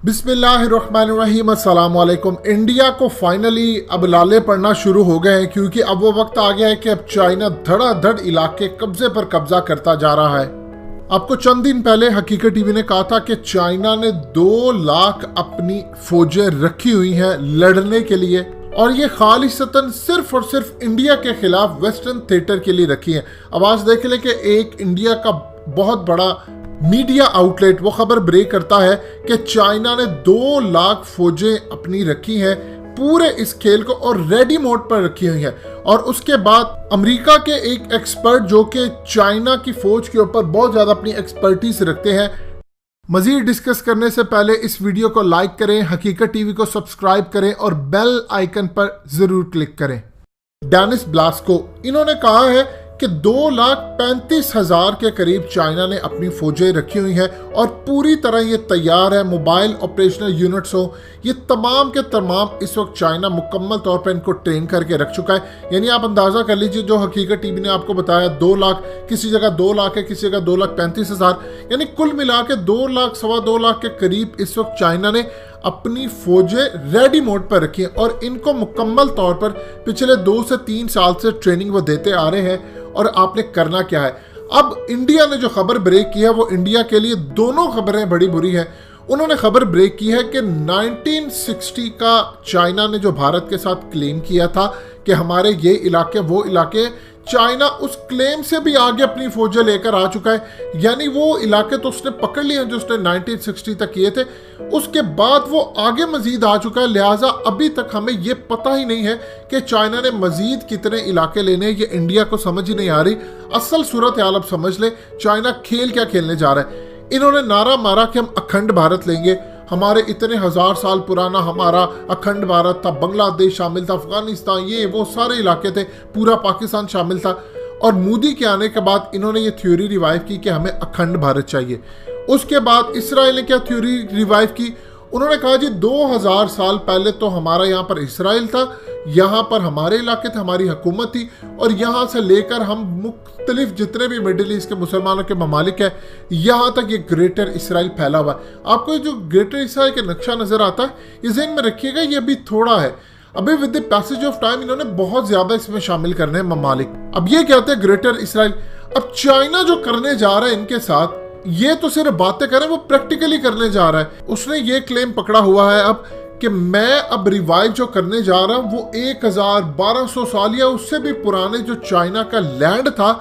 बिस्मिल्लाहिर्रहमानिर्रहीम, अस्सलाम वालेकुम। इंडिया को फाइनली अब लाले पड़ना शुरू हो गए हैं, क्योंकि अब वो वक्त आ गया है कि अब चाइना धड़ाधड़ इलाके कब्जे पर कब्जा करता जा रहा है। आपको चंद दिन पहले हकीकत टीवी ने कहा था कि चाइना ने 2 लाख अपनी फौजें रखी हुई हैं लड़ने के लिए, और ये खालिसतन सिर्फ और सिर्फ इंडिया के खिलाफ वेस्टर्न थिएटर के लिए रखी है। अब आज देख ले कि एक इंडिया का बहुत बड़ा मीडिया आउटलेट वो खबर ब्रेक करता है कि चाइना ने 2 लाख फौजें अपनी रखी हैं पूरे इस खेल को, और रेडी मोड पर रखी हुई है। और उसके बाद अमेरिका के एक एक्सपर्ट जो कि चाइना की फौज के ऊपर बहुत ज्यादा अपनी एक्सपर्टीज रखते हैं। मजीद डिस्कस करने से पहले इस वीडियो को लाइक करें, हकीकत टीवी को सब्सक्राइब करें और बेल आइकन पर जरूर क्लिक करें। डेनिस ब्लास्को इन्होंने कहा है कि 2,35,000 के करीब चाइना ने अपनी फौजें रखी हुई हैं और पूरी तरह ये तैयार है। मोबाइल ऑपरेशनल यूनिट्स हो, ये तमाम के तमाम इस वक्त चाइना मुकम्मल तौर पर इनको ट्रेन करके रख चुका है। यानी आप अंदाजा कर लीजिए, जो हकीकत टीवी ने आपको बताया 2 लाख, किसी जगह 2 लाख है, किसी जगह 2,35,000, यानी कुल मिला के 2 लाख सवा 2 लाख के करीब इस वक्त चाइना ने अपनी फौजें रेडी मोड पर रखी हैं, और इनको मुकम्मल तौर पर पिछले 2 से 3 साल से ट्रेनिंग वो देते आ रहे हैं। और आपने करना क्या है? अब इंडिया ने जो खबर ब्रेक की है वो इंडिया के लिए दोनों खबरें बड़ी बुरी है। उन्होंने खबर ब्रेक की है कि 1960 का चाइना ने जो भारत के साथ क्लेम किया था कि हमारे ये इलाके वो इलाके, चाइना उस क्लेम से भी आगे अपनी फौजें लेकर आ चुका है। यानी वो इलाके तो उसने पकड़ लिए हैं जो उसने 1960 तक किए थे, उसके बाद वो आगे मजीद आ चुका है। लिहाजा अभी तक हमें ये पता ही नहीं है कि चाइना ने मजीद कितने इलाके लेने हैं। ये इंडिया को समझ ही नहीं आ रही। असल सूरत हाल अब समझ ले, चाइना खेल क्या खेलने जा रहा है। इन्होंने नारा मारा कि हम अखंड भारत लेंगे, हमारे इतने 1000 साल पुराना हमारा अखंड भारत था, बांग्लादेश शामिल था, अफगानिस्तान, ये वो सारे इलाके थे, पूरा पाकिस्तान शामिल था। और मोदी के आने के बाद इन्होंने ये थ्योरी रिवाइव की कि हमें अखंड भारत चाहिए। उसके बाद इसराइल ने क्या थ्योरी रिवाइव की? उन्होंने कहा जी 2000 साल पहले तो हमारा यहाँ पर इसराइल था, यहाँ पर हमारे इलाके थे, हमारी हुकूमत थी, और यहाँ से लेकर हम मुख्तलिफ जितने भी मिडिल ईस्ट के मुसलमानों के ममालिक है, यहाँ तक ये ग्रेटर इसराइल फैला हुआ है। आपको जो ग्रेटर इसराइल का नक्शा नजर आता है, ये ज़हन में रखिएगा, ये भी थोड़ा है। अभी with the passage of time इन्होंने बहुत ज्यादा इसमें शामिल करने हैं ममालिक। अब ये कहते हैं ग्रेटर इसराइल। अब चाइना जो करने जा रहा है इनके साथ, ये तो सिर्फ बातें करें, वो प्रैक्टिकली करने जा रहा है। उसने ये क्लेम पकड़ा हुआ है अब कि मैं अब रिवाइव जो करने जा रहा हूं वो 1200 साल या उससे भी पुराने जो चाइना का लैंड था,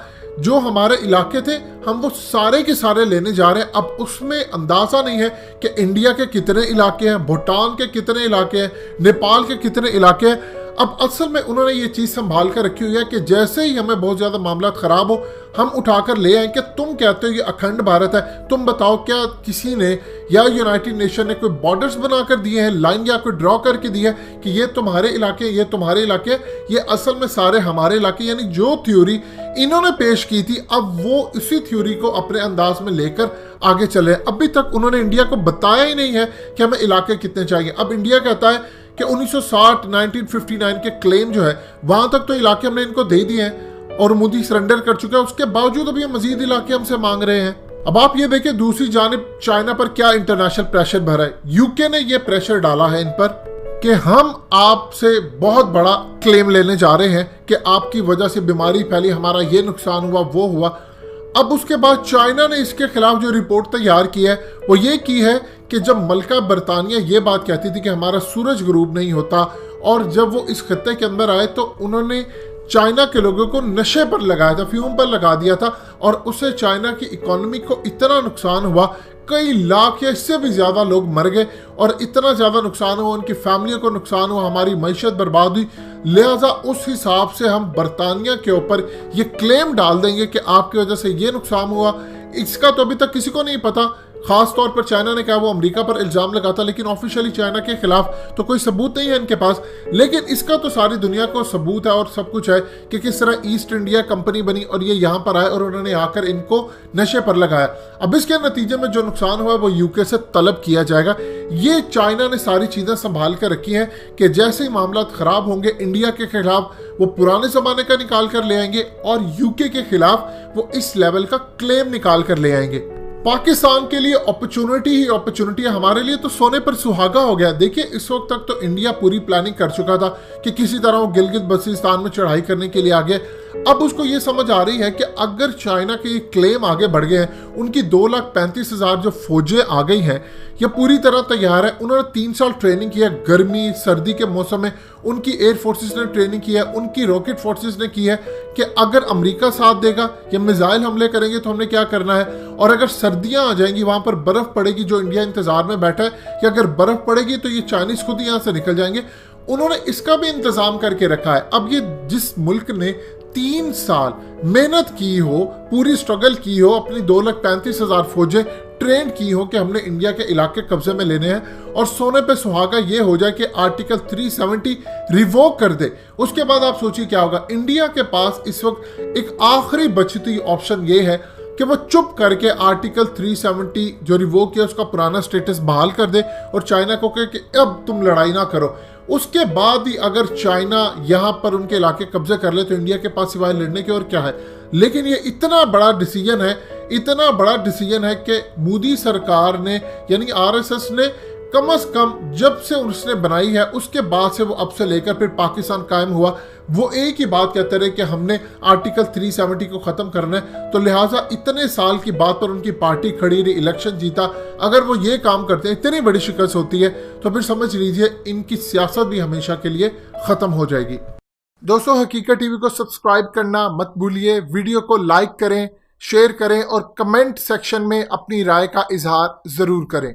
जो हमारे इलाके थे, हम वो सारे के सारे लेने जा रहे हैं। अब उसमें अंदाजा नहीं है कि इंडिया के कितने इलाके हैं, भूटान के कितने इलाके हैं, नेपाल के कितने इलाके हैं। अब असल में उन्होंने ये चीज संभाल कर रखी हुई है कि जैसे ही हमें बहुत ज्यादा मामला खराब हो, हम उठाकर ले आए कि तुम कहते हो ये अखंड भारत है, तुम बताओ क्या किसी ने या यूनाइटेड नेशन ने कोई बॉर्डर्स बनाकर दिए हैं, लाइन या कोई ड्रॉ करके दी है कि ये तुम्हारे इलाके, ये तुम्हारे इलाके, ये असल में सारे हमारे इलाके। यानी जो थ्योरी इन्होंने पेश की थी, अब वो इसी थ्योरी को अपने अंदाज में लेकर आगे चले। अभी तक उन्होंने इंडिया को बताया ही नहीं है कि हमें इलाके कितने चाहिए। अब इंडिया कहता है कि 1960 1959 के क्लेम जो है, वहां तक तो इलाके हमने इनको दे दिए हैं और मोदी सरेंडर कर चुका है, उसके बावजूद अभी मजीद इलाके हमसे मांग रहे हैं। अब आप ये देखिए दूसरी जानिब चाइना पर क्या इंटरनेशनल प्रेशर भरा है। यूके ने ये प्रेशर डाला है इन पर कि हम आपसे बहुत बड़ा क्लेम लेने जा रहे हैं कि आपकी वजह से बीमारी फैली, हमारा ये नुकसान हुआ, वो हुआ। अब उसके बाद चाइना ने इसके खिलाफ जो रिपोर्ट तैयार की है वो ये की है कि जब मलका बरतानिया ये बात कहती थी कि हमारा सूरज गुरूब नहीं होता, और जब वो इस खत्ते के अंदर आए तो उन्होंने चाइना के लोगों को नशे पर लगाया था, फ्यूम पर लगा दिया था, और उससे चाइना की इकोनॉमी को इतना नुकसान हुआ, कई लाख या इससे भी ज्यादा लोग मर गए, और इतना ज्यादा नुकसान हुआ, उनकी फैमिलियों को नुकसान हुआ, हमारी मैशत बर्बाद हुई। लिहाजा उस हिसाब से हम बरतानिया के ऊपर ये क्लेम डाल देंगे कि आपकी वजह से ये नुकसान हुआ। इसका तो अभी तक किसी को नहीं पता। खास तौर पर चाइना ने कहा वो अमेरिका पर इल्जाम लगाता, लेकिन ऑफिशियली चाइना के खिलाफ तो कोई सबूत नहीं है इनके पास। लेकिन इसका तो सारी दुनिया को सबूत है और सब कुछ है कि किस तरह ईस्ट इंडिया कंपनी बनी और ये यहाँ पर आए और उन्होंने आकर इनको नशे पर लगाया। अब इसके नतीजे में जो नुकसान हुआ वो यूके से तलब किया जाएगा। ये चाइना ने सारी चीजें संभाल कर रखी हैं कि जैसे ही मामला खराब होंगे इंडिया के खिलाफ वो पुराने जमाने का निकाल कर ले आएंगे और यूके के खिलाफ वो इस लेवल का क्लेम निकाल कर ले आएंगे। पाकिस्तान के लिए अपॉर्चुनिटी ही अपॉर्चुनिटी है, हमारे लिए तो सोने पर सुहागा हो गया। देखिए इस वक्त तक तो इंडिया पूरी प्लानिंग कर चुका था कि किसी तरह वो गिलगित बल्तिस्तान में चढ़ाई करने के लिए आगे। अब उसको ये समझ आ रही है कि अगर चाइना के ये क्लेम आगे बढ़ गए हैं, उनकी 2,35,000 जो फौजें आ गई हैं, ये पूरी तरह तैयार है। उन्होंने 3 साल ट्रेनिंग की है, गर्मी सर्दी के मौसम में उनकी एयर फोर्सेस ने ट्रेनिंग की है, उनकी रॉकेट फोर्सेस ने की है कि अगर अमेरिका साथ देगा या मिसाइल हमले करेंगे तो हमने क्या करना है। और अगर सर्दियां आ जाएंगी, वहां पर बर्फ पड़ेगी, जो इंडिया इंतजार में बैठा है कि अगर बर्फ पड़ेगी तो ये चाइनीज खुद ही यहां से निकल जाएंगे, उन्होंने इसका भी इंतजाम करके रखा है। अब ये जिस मुल्क ने 3 साल मेहनत की हो, पूरी स्ट्रगल की हो, अपनी 2,35,000 फौजें ट्रेन की हो कि हमने इंडिया के इलाके कब्जे में लेने हैं, और सोने पे सुहागा ये हो जाए कि आर्टिकल 370 रिवोक कर दे, उसके बाद आप सोचिए क्या होगा। इंडिया के पास इस वक्त एक आखिरी बचती ऑप्शन ये है कि वो चुप करके आर्टिकल 370 जो रिवोक किया उसका पुराना स्टेटस बहाल कर दे और चाइना को कहे कि अब तुम लड़ाई ना करो। उसके बाद ही अगर चाइना यहां पर उनके इलाके कब्जे कर ले तो इंडिया के पास सिवाय लड़ने के और क्या है। लेकिन ये इतना बड़ा डिसीजन है, इतना बड़ा डिसीजन है कि मोदी सरकार ने यानी आरएसएस ने कम से कम जब से उसने बनाई है उसके बाद से वो अब से लेकर फिर पाकिस्तान कायम हुआ, वो एक ही बात कहते रहे कि हमने आर्टिकल 370 को खत्म करना है। तो लिहाजा इतने साल की बात पर उनकी पार्टी खड़ी रही, इलेक्शन जीता। अगर वो ये काम करते हैं, इतनी बड़ी शिकस्त होती है, तो फिर समझ लीजिए इनकी सियासत भी हमेशा के लिए खत्म हो जाएगी। दोस्तों, हकीकत टीवी को सब्सक्राइब करना मत भूलिए, वीडियो को लाइक करें, शेयर करें और कमेंट सेक्शन में अपनी राय का इजहार जरूर करें।